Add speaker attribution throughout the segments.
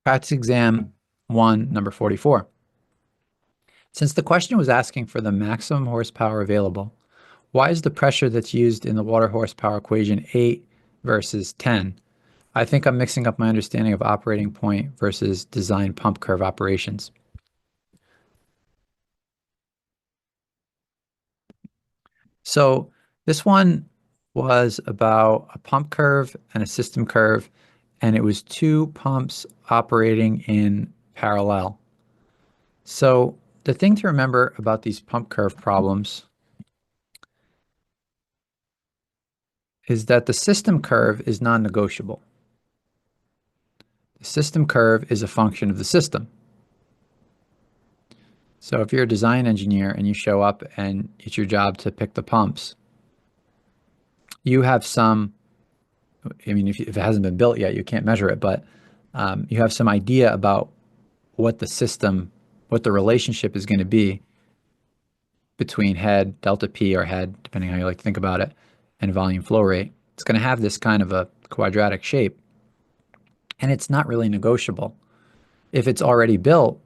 Speaker 1: Practice exam 1, number 44. Since the question was asking for the maximum horsepower available, why is the pressure that's used in the water horsepower equation 8 versus 10? I think I'm mixing up my understanding of operating point versus design pump curve operations. So this one was about a pump curve and a system curve, and it was two pumps operating in parallel. So the thing to remember about these pump curve problems is that the system curve is non-negotiable. The system curve is a function of the system. So if you're a design engineer and you show up and it's your job to pick the pumps, you have some, I mean, if it hasn't been built yet, you can't measure it, but you have some idea about what the system, what the relationship is going to be between head, delta P or head, depending how you like to think about it, and volume flow rate. It's going to have this kind of a quadratic shape, and it's not really negotiable. If it's already built,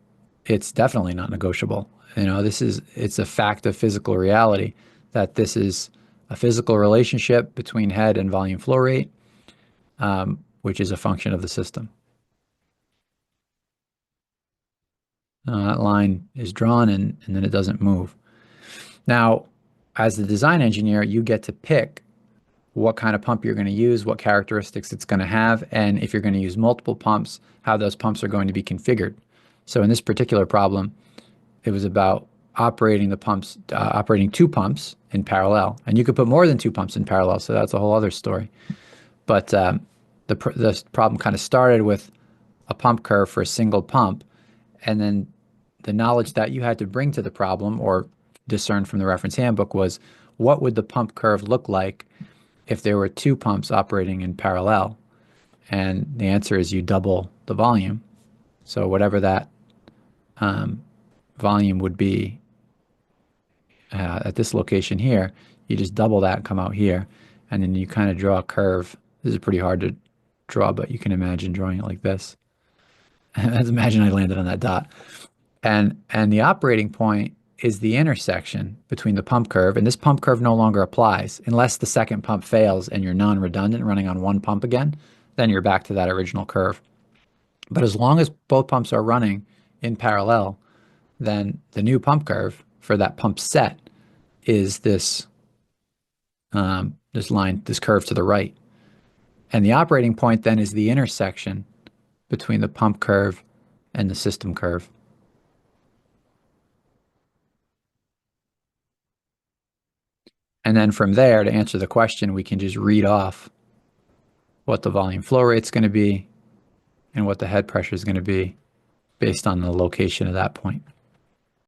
Speaker 1: it's definitely not negotiable. You know, it's a fact of physical reality that this is a physical relationship between head and volume flow rate, which is a function of the system. That line is drawn and then it doesn't move. Now, as the design engineer, you get to pick what kind of pump you're going to use, what characteristics it's going to have, and if you're going to use multiple pumps, how those pumps are going to be configured. So in this particular problem, it was about operating the pumps, operating two pumps in parallel. And you could put more than two pumps in parallel, so that's a whole other story. But the problem kind of started with a pump curve for a single pump, and then the knowledge that you had to bring to the problem or discern from the reference handbook was what would the pump curve look like if there were two pumps operating in parallel? And the answer is you double the volume. So whatever that volume would be at this location here, you just double that and come out here. And then you kind of draw a curve. This is pretty hard to draw, but you can imagine drawing it like this. Imagine I landed on that dot. And the operating point is the intersection between the pump curve, and this pump curve no longer applies unless the second pump fails and you're non-redundant running on one pump again, then you're back to that original curve. But as long as both pumps are running in parallel, then the new pump curve for that pump set is this this line, this curve to the right. And the operating point then is the intersection between the pump curve and the system curve. And then from there, to answer the question, we can just read off what the volume flow rate is going to be and what the head pressure is going to be based on the location of that point.